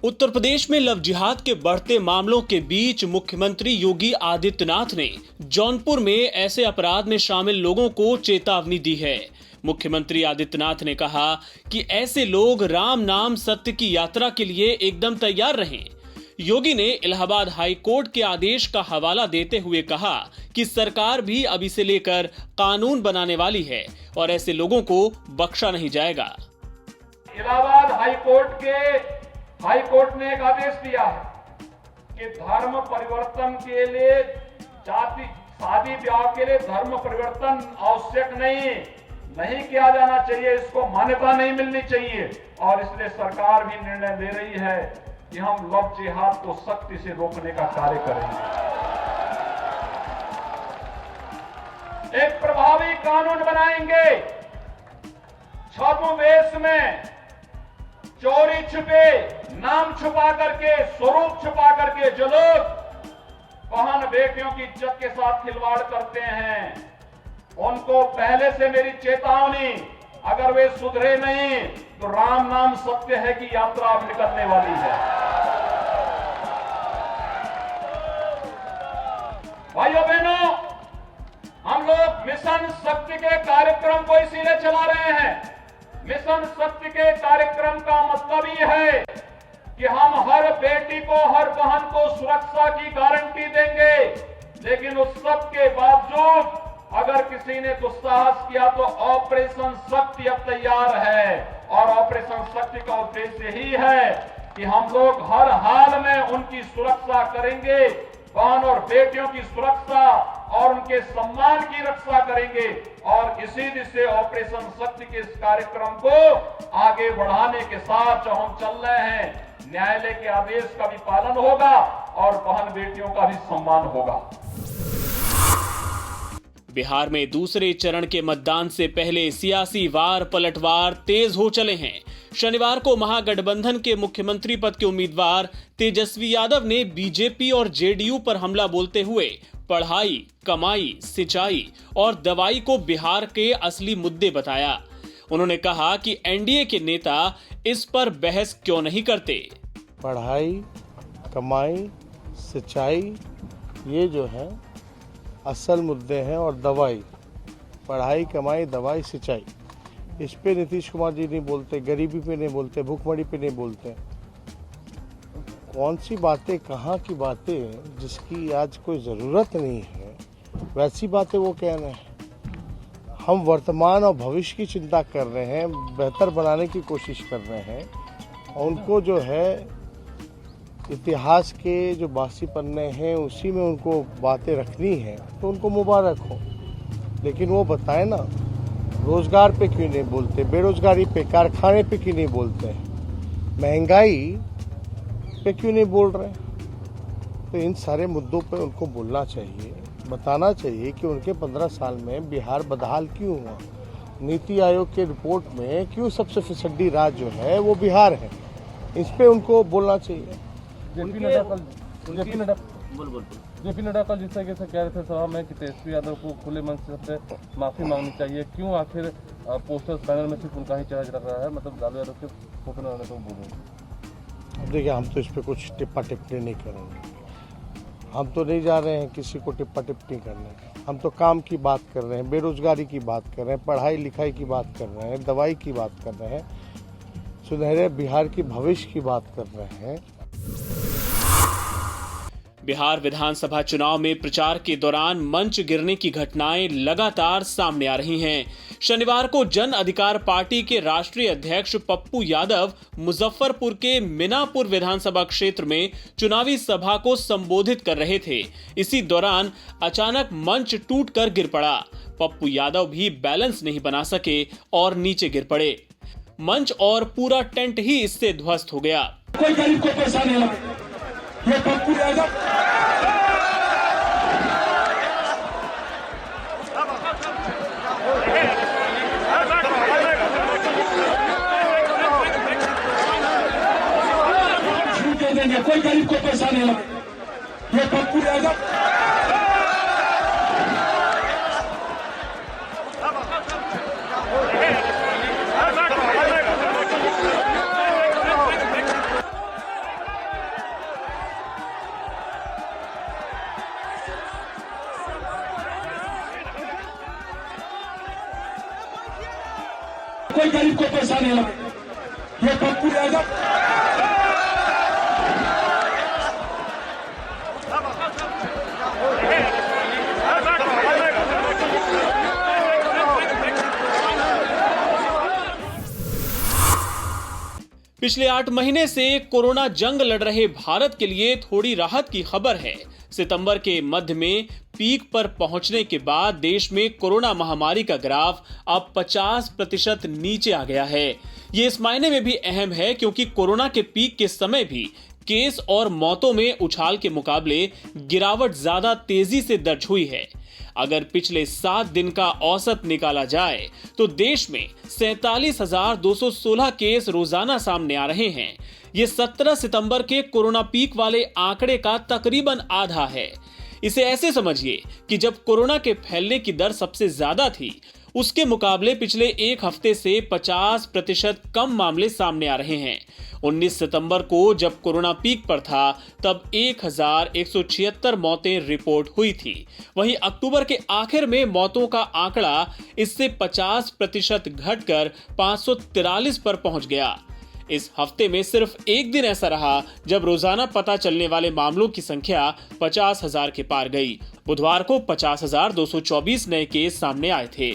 उत्तर प्रदेश में लव जिहाद के बढ़ते मामलों के बीच मुख्यमंत्री योगी आदित्यनाथ ने जौनपुर में ऐसे अपराध में शामिल लोगों को चेतावनी दी है। मुख्यमंत्री आदित्यनाथ ने कहा कि ऐसे लोग राम नाम सत्य की यात्रा के लिए एकदम तैयार रहें। योगी ने इलाहाबाद हाई कोर्ट के आदेश का हवाला देते हुए कहा कि सरकार भी अब इसे लेकर कानून बनाने वाली है और ऐसे लोगों को बख्शा नहीं जाएगा। इलाहाबाद हाई कोर्ट ने एक आदेश दिया है कि धर्म परिवर्तन के लिए शादी ब्याह के लिए धर्म परिवर्तन आवश्यक नहीं किया जाना चाहिए, इसको मान्यता नहीं मिलनी चाहिए। और इसलिए सरकार भी निर्णय ले रही है कि हम लव जिहाद को सख्ती से रोकने का कार्य करेंगे। एक प्रभावी कानून बनाएंगे। छद्मवेश में चोरी छिपे, नाम छुपा करके, स्वरूप छुपा करके जो लोग बहन बेटियों की इज्जत के साथ खिलवाड़ करते हैं, उनको पहले से मेरी चेतावनी, अगर वे सुधरे नहीं तो राम नाम सत्य है कि यात्रा अब निकलने वाली है। भाइयों बहनों, हम लोग मिशन शक्ति के कार्यक्रम को इसीलिए चला रहे हैं। मिशन शक्ति के कार्यक्रम का मतलब ये है कि हम हर बेटी को, हर बहन को सुरक्षा की गारंटी देंगे, लेकिन उस सब के बावजूद अगर किसी ने दुस्साहस किया तो ऑपरेशन शक्ति अब तैयार है। और ऑपरेशन शक्ति का उद्देश्य ही है कि हम लोग हर हाल में उनकी सुरक्षा करेंगे, बहन और बेटियों की सुरक्षा और उनके सम्मान की रक्षा करेंगे। और इसी दिशा ऑपरेशन शक्ति के इस कार्यक्रम को आगे बढ़ाने के साथ जो हम चल रहे हैं, न्यायालय के आदेश का भी पालन होगा और बहन बेटियों का भी सम्मान होगा। बिहार में दूसरे चरण के मतदान से पहले सियासी वार पलटवार तेज हो चले हैं। शनिवार को महागठबंधन के मुख्यमंत्री पद के उम्मीदवार तेजस्वी यादव ने बीजेपी और जेडीयू पर हमला बोलते हुए पढ़ाई, कमाई, सिंचाई और दवाई को बिहार के असली मुद्दे बताया। उन्होंने कहा कि एनडीए के नेता इस पर बहस क्यों नहीं करते। पढ़ाई, कमाई, सिंचाई, ये जो है असल मुद्दे हैं। और दवाई, पढ़ाई, कमाई, दवाई, सिंचाई, इस पे नीतीश कुमार जी नहीं बोलते, गरीबी पे नहीं बोलते, भूखमरी पे नहीं बोलते। कौन सी बातें, कहाँ की बातें जिसकी आज कोई ज़रूरत नहीं है, वैसी बातें वो कह रहे हैं। हम वर्तमान और भविष्य की चिंता कर रहे हैं, बेहतर बनाने की कोशिश कर रहे हैं। और उनको जो है इतिहास के जो बासी पन्ने हैं उसी में उनको बातें रखनी है, तो उनको मुबारक हो। लेकिन वो बताए ना, रोजगार पे क्यों नहीं बोलते, बेरोजगारी पे, कारखाने पे क्यों नहीं बोलते, महंगाई पे क्यों नहीं बोल रहे। तो इन सारे मुद्दों पे उनको बोलना चाहिए, बताना चाहिए कि उनके 15 साल में बिहार बदहाल क्यों हुआ। नीति आयोग के रिपोर्ट में क्यों सबसे फिसड्डी राज्य जो है वो बिहार है, इस पे उनको बोलना चाहिए। जेपी नड्डा कल जिस तरीके से कह रहे थे सभा में कि तेजस्वी यादव को खुले मन से सबसे माफी मांगनी चाहिए, क्यों आखिर पोस्टर्स बैनर में सिर्फ उनका ही चेहरा लग रहा है, मतलब लालू यादव के फोटो लगाने को बोले। अब देखिए, हम तो इस पर कुछ टिप्पा टिप्पणी नहीं करेंगे। हम तो नहीं जा रहे हैं किसी को टिप्पा टिप्पणी करने। हम तो काम की बात कर रहे हैं, बेरोजगारी की बात कर रहे हैं, पढ़ाई लिखाई की बात कर रहे हैं, दवाई की बात कर रहे हैं, सुनहरे बिहार की भविष्य की बात कर रहे हैं। बिहार विधानसभा चुनाव में प्रचार के दौरान मंच गिरने की घटनाएं लगातार सामने आ रही हैं। शनिवार को जन अधिकार पार्टी के राष्ट्रीय अध्यक्ष पप्पू यादव मुजफ्फरपुर के मिनापुर विधानसभा क्षेत्र में चुनावी सभा को संबोधित कर रहे थे। इसी दौरान अचानक मंच टूटकर गिर पड़ा। पप्पू यादव भी बैलेंस नहीं बना सके और नीचे गिर पड़े। मंच और पूरा टेंट ही इससे ध्वस्त हो गया। कोई गरीब को पैसा नहीं लगा, ये पप्पू यादव देंगे, कोई गरीब को पैसा नहीं लगा, ये पप्पू यादव कोई गरीब को पैसा नहीं लगे। ये पप्पू यादव पिछले 8 महीने से कोरोना जंग लड़ रहे भारत के लिए थोड़ी राहत की खबर है। सितंबर के मध्य में पीक पर पहुंचने के बाद देश में कोरोना महामारी का ग्राफ अब 50% नीचे आ गया है। ये इस मायने में भी अहम है क्योंकि कोरोना के पीक के समय भी केस और मौतों में उछाल के मुकाबले गिरावट ज्यादा तेजी से दर्ज हुई है। अगर पिछले 7 दिन का औसत निकाला जाए तो देश में 47,216 केस रोजाना सामने आ रहे हैं। ये 17 सितंबर के कोरोना पीक वाले आंकड़े का तकरीबन आधा है। इसे ऐसे समझिए कि जब कोरोना के फैलने की दर सबसे ज्यादा थी, उसके मुकाबले पिछले एक हफ्ते से 50% कम मामले सामने आ रहे हैं। 19 सितंबर को जब कोरोना पीक पर था तब 1176 मौतें रिपोर्ट हुई थी। वहीं अक्टूबर के आखिर में मौतों का आंकड़ा इससे 50% घटकर 543 पर पहुंच गया। इस हफ्ते में सिर्फ एक दिन ऐसा रहा जब रोजाना पता चलने वाले मामलों की संख्या 50,000 के पार गई। बुधवार को 50,224 नए केस सामने आए थे।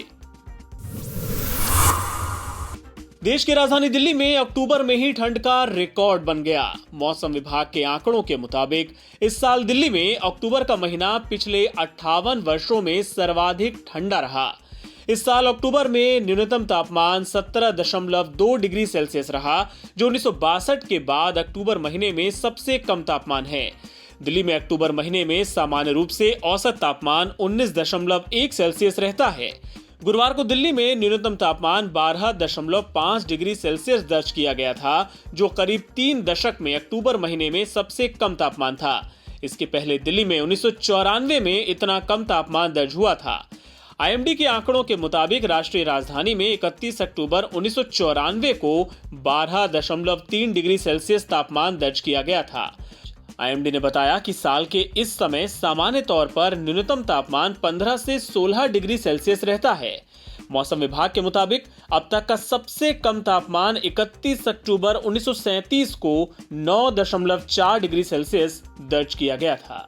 देश की राजधानी दिल्ली में अक्टूबर में ही ठंड का रिकॉर्ड बन गया। मौसम विभाग के आंकड़ों के मुताबिक इस साल दिल्ली में अक्टूबर का महीना पिछले 58 वर्षों में सर्वाधिक ठंडा रहा। इस साल अक्टूबर में न्यूनतम तापमान 17.2 डिग्री सेल्सियस रहा, जो 1962 के बाद अक्टूबर महीने में सबसे कम तापमान है। दिल्ली में अक्टूबर महीने में सामान्य रूप से औसत तापमान 19.1 सेल्सियस रहता है। गुरुवार को दिल्ली में न्यूनतम तापमान 12.5 डिग्री सेल्सियस दर्ज किया गया था, जो करीब 3 दशक में अक्टूबर महीने में सबसे कम तापमान था। इसके पहले दिल्ली में 1994 में इतना कम तापमान दर्ज हुआ था। आईएमडी के आंकड़ों के मुताबिक राष्ट्रीय राजधानी में 31 अक्टूबर 1994 को 12.3 डिग्री सेल्सियस तापमान दर्ज किया गया था। आईएमडी ने बताया कि साल के इस समय सामान्य तौर पर न्यूनतम तापमान 15 से 16 डिग्री सेल्सियस रहता है। मौसम विभाग के मुताबिक अब तक का सबसे कम तापमान 31 अक्टूबर 1937 को 9.4 डिग्री सेल्सियस दर्ज किया गया था।